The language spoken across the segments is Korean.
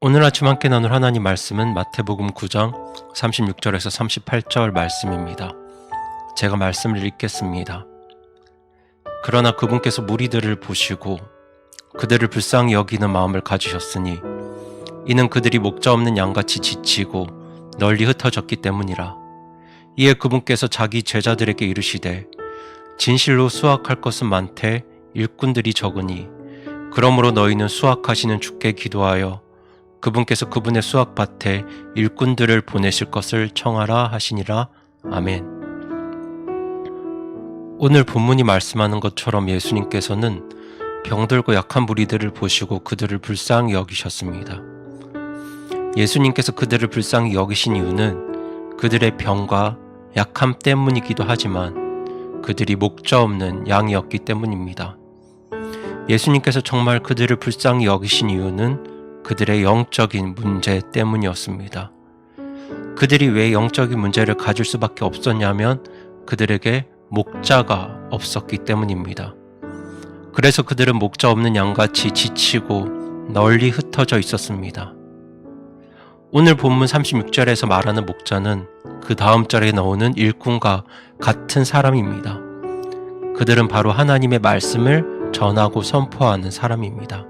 오늘 아침 함께 나눌 하나님 말씀은 마태복음 9장 36절에서 38절 말씀입니다. 제가 말씀을 읽겠습니다. 그러나 그분께서 무리들을 보시고 그들을 불쌍히 여기는 마음을 가지셨으니 이는 그들이 목자 없는 양같이 지치고 널리 흩어졌기 때문이라. 이에 그분께서 자기 제자들에게 이르시되 진실로 수확할 것은 많되 일꾼들이 적으니 그러므로 너희는 수확하시는 주께 기도하여 그분께서 그분의 수확밭에 일꾼들을 보내실 것을 청하라 하시니라. 아멘. 오늘 본문이 말씀하는 것처럼 예수님께서는 병들고 약한 무리들을 보시고 그들을 불쌍히 여기셨습니다. 예수님께서 그들을 불쌍히 여기신 이유는 그들의 병과 약함 때문이기도 하지만 그들이 목자 없는 양이었기 때문입니다. 예수님께서 정말 그들을 불쌍히 여기신 이유는 그들의 영적인 문제 때문이었습니다. 그들이 왜 영적인 문제를 가질 수밖에 없었냐면 그들에게 목자가 없었기 때문입니다. 그래서 그들은 목자 없는 양같이 지치고 널리 흩어져 있었습니다. 오늘 본문 36절에서 말하는 목자는 그 다음 절에 나오는 일꾼과 같은 사람입니다. 그들은 바로 하나님의 말씀을 전하고 선포하는 사람입니다.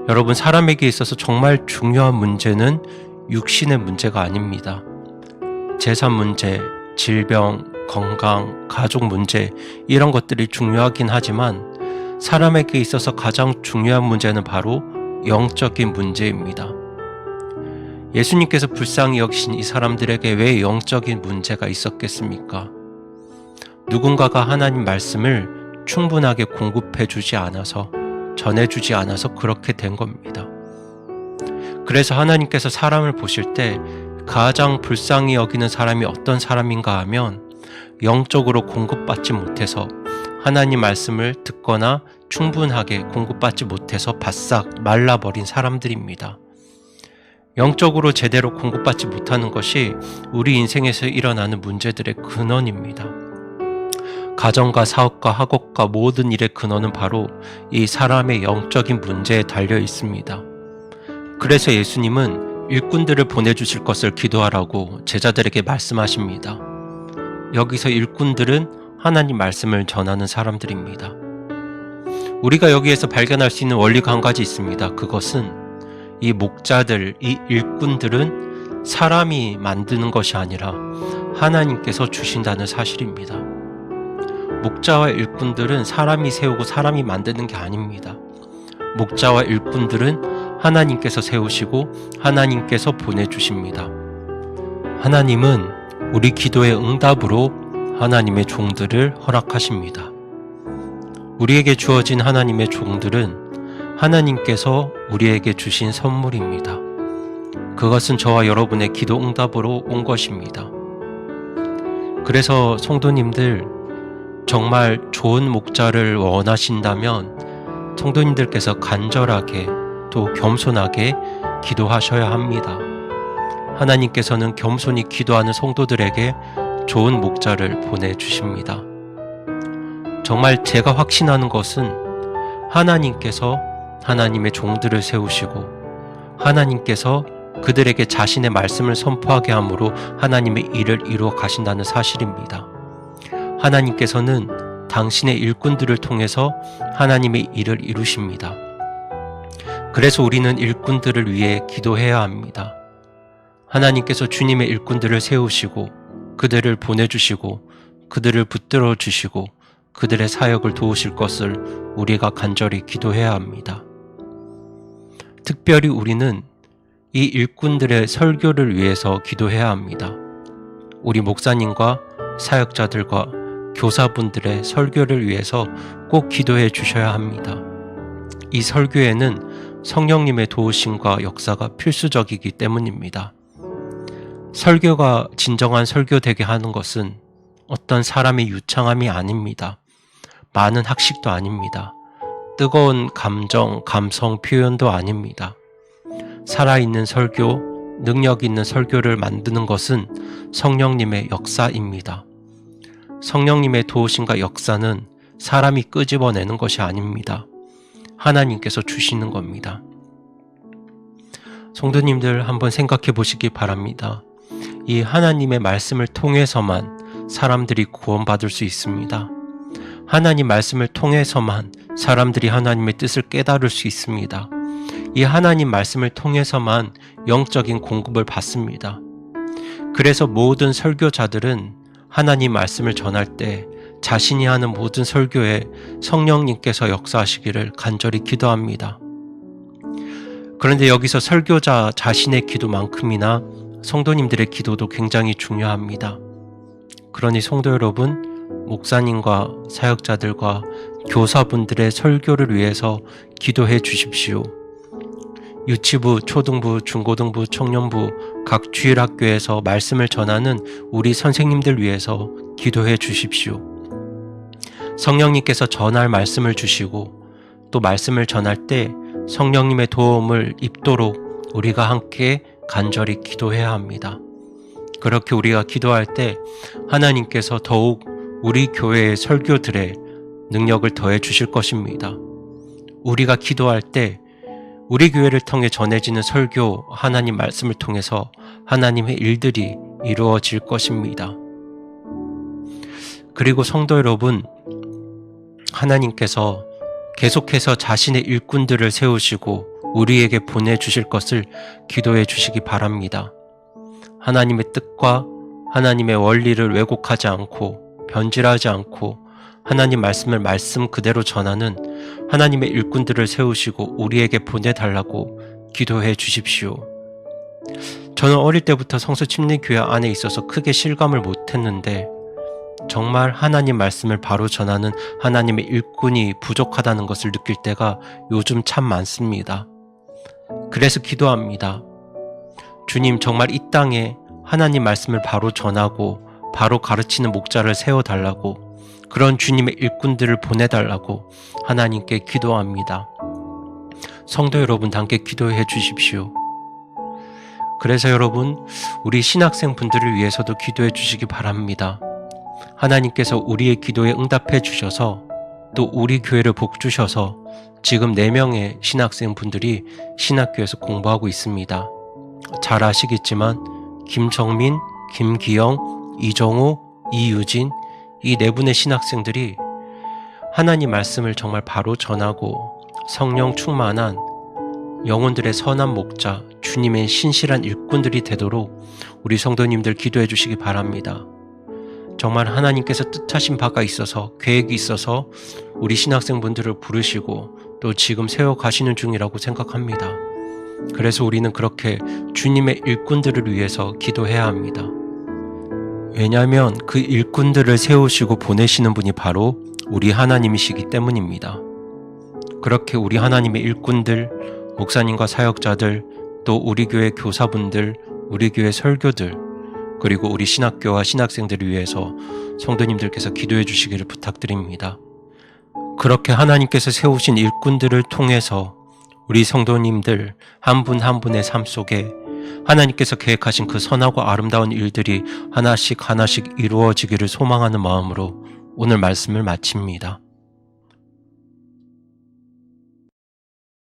여러분, 사람에게 있어서 정말 중요한 문제는 육신의 문제가 아닙니다. 재산 문제, 질병, 건강, 가족 문제 이런 것들이 중요하긴 하지만 사람에게 있어서 가장 중요한 문제는 바로 영적인 문제입니다. 예수님께서 불쌍히 여기신 이 사람들에게 왜 영적인 문제가 있었겠습니까? 누군가가 하나님 말씀을 충분하게 공급해주지 않아서 전해주지 않아서 그렇게 된 겁니다. 그래서 하나님께서 사람을 보실 때 가장 불쌍히 여기는 사람이 어떤 사람인가 하면 영적으로 공급받지 못해서 하나님 말씀을 듣거나 충분하게 공급받지 못해서 바싹 말라버린 사람들입니다. 영적으로 제대로 공급받지 못하는 것이 우리 인생에서 일어나는 문제들의 근원입니다. 가정과 사업과 학업과 모든 일의 근원은 바로 이 사람의 영적인 문제에 달려 있습니다. 그래서 예수님은 일꾼들을 보내주실 것을 기도하라고 제자들에게 말씀하십니다. 여기서 일꾼들은 하나님 말씀을 전하는 사람들입니다. 우리가 여기에서 발견할 수 있는 원리가 한 가지 있습니다. 그것은 이 목자들, 이 일꾼들은 사람이 만드는 것이 아니라 하나님께서 주신다는 사실입니다. 목자와 일꾼들은 사람이 세우고 사람이 만드는 게 아닙니다. 목자와 일꾼들은 하나님께서 세우시고 하나님께서 보내주십니다. 하나님은 우리 기도의 응답으로 하나님의 종들을 허락하십니다. 우리에게 주어진 하나님의 종들은 하나님께서 우리에게 주신 선물입니다. 그것은 저와 여러분의 기도 응답으로 온 것입니다. 그래서 성도님들, 정말 좋은 목자를 원하신다면 성도님들께서 간절하게 또 겸손하게 기도하셔야 합니다. 하나님께서는 겸손히 기도하는 성도들에게 좋은 목자를 보내주십니다. 정말 제가 확신하는 것은 하나님께서 하나님의 종들을 세우시고 하나님께서 그들에게 자신의 말씀을 선포하게 함으로 하나님의 일을 이루어 가신다는 사실입니다. 하나님께서는 당신의 일꾼들을 통해서 하나님의 일을 이루십니다. 그래서 우리는 일꾼들을 위해 기도해야 합니다. 하나님께서 주님의 일꾼들을 세우시고 그들을 보내주시고 그들을 붙들어 주시고 그들의 사역을 도우실 것을 우리가 간절히 기도해야 합니다. 특별히 우리는 이 일꾼들의 설교를 위해서 기도해야 합니다. 우리 목사님과 사역자들과 교사분들의 설교를 위해서 꼭 기도해 주셔야 합니다. 이 설교에는 성령님의 도우심과 역사가 필수적이기 때문입니다. 설교가 진정한 설교되게 하는 것은 어떤 사람의 유창함이 아닙니다. 많은 학식도 아닙니다. 뜨거운 감정, 감성 표현도 아닙니다. 살아있는 설교, 능력 있는 설교를 만드는 것은 성령님의 역사입니다. 성령님의 도우심과 역사는 사람이 끄집어내는 것이 아닙니다. 하나님께서 주시는 겁니다. 성도님들 한번 생각해 보시기 바랍니다. 이 하나님의 말씀을 통해서만 사람들이 구원받을 수 있습니다. 하나님 말씀을 통해서만 사람들이 하나님의 뜻을 깨달을 수 있습니다. 이 하나님 말씀을 통해서만 영적인 공급을 받습니다. 그래서 모든 설교자들은 하나님 말씀을 전할 때 자신이 하는 모든 설교에 성령님께서 역사하시기를 간절히 기도합니다. 그런데 여기서 설교자 자신의 기도만큼이나 성도님들의 기도도 굉장히 중요합니다. 그러니 성도 여러분, 목사님과 사역자들과 교사분들의 설교를 위해서 기도해 주십시오. 유치부, 초등부, 중고등부, 청년부, 각 주일학교에서 말씀을 전하는 우리 선생님들 위해서 기도해 주십시오. 성령님께서 전할 말씀을 주시고 또 말씀을 전할 때 성령님의 도움을 입도록 우리가 함께 간절히 기도해야 합니다. 그렇게 우리가 기도할 때 하나님께서 더욱 우리 교회의 설교들에 능력을 더해 주실 것입니다. 우리가 기도할 때 우리 교회를 통해 전해지는 설교, 하나님 말씀을 통해서 하나님의 일들이 이루어질 것입니다. 그리고 성도 여러분, 하나님께서 계속해서 자신의 일꾼들을 세우시고 우리에게 보내주실 것을 기도해 주시기 바랍니다. 하나님의 뜻과 하나님의 원리를 왜곡하지 않고 변질하지 않고 하나님 말씀을 말씀 그대로 전하는 하나님의 일꾼들을 세우시고 우리에게 보내달라고 기도해 주십시오. 저는 어릴 때부터 성수침례교회 안에 있어서 크게 실감을 못했는데 정말 하나님 말씀을 바로 전하는 하나님의 일꾼이 부족하다는 것을 느낄 때가 요즘 참 많습니다. 그래서 기도합니다. 주님, 정말 이 땅에 하나님 말씀을 바로 전하고 바로 가르치는 목자를 세워달라고, 그런 주님의 일꾼들을 보내달라고 하나님께 기도합니다. 성도 여러분, 함께 기도해 주십시오. 그래서 여러분, 우리 신학생분들을 위해서도 기도해 주시기 바랍니다. 하나님께서 우리의 기도에 응답해 주셔서 또 우리 교회를 복주셔서 지금 4명의 신학생분들이 신학교에서 공부하고 있습니다. 잘 아시겠지만 김정민, 김기영, 이정우, 이유진 이 4분의 신학생들이 하나님 말씀을 정말 바로 전하고 성령 충만한 영혼들의 선한 목자, 주님의 신실한 일꾼들이 되도록 우리 성도님들 기도해 주시기 바랍니다. 정말 하나님께서 뜻하신 바가 있어서, 계획이 있어서 우리 신학생분들을 부르시고 또 지금 세워가시는 중이라고 생각합니다. 그래서 우리는 그렇게 주님의 일꾼들을 위해서 기도해야 합니다. 왜냐하면 그 일꾼들을 세우시고 보내시는 분이 바로 우리 하나님이시기 때문입니다. 그렇게 우리 하나님의 일꾼들, 목사님과 사역자들, 또 우리 교회 교사분들, 우리 교회 설교들, 그리고 우리 신학교와 신학생들을 위해서 성도님들께서 기도해 주시기를 부탁드립니다. 그렇게 하나님께서 세우신 일꾼들을 통해서 우리 성도님들 한 분 한 분의 삶 속에 하나님께서 계획하신 그 선하고 아름다운 일들이 하나씩 하나씩 이루어지기를 소망하는 마음으로 오늘 말씀을 마칩니다.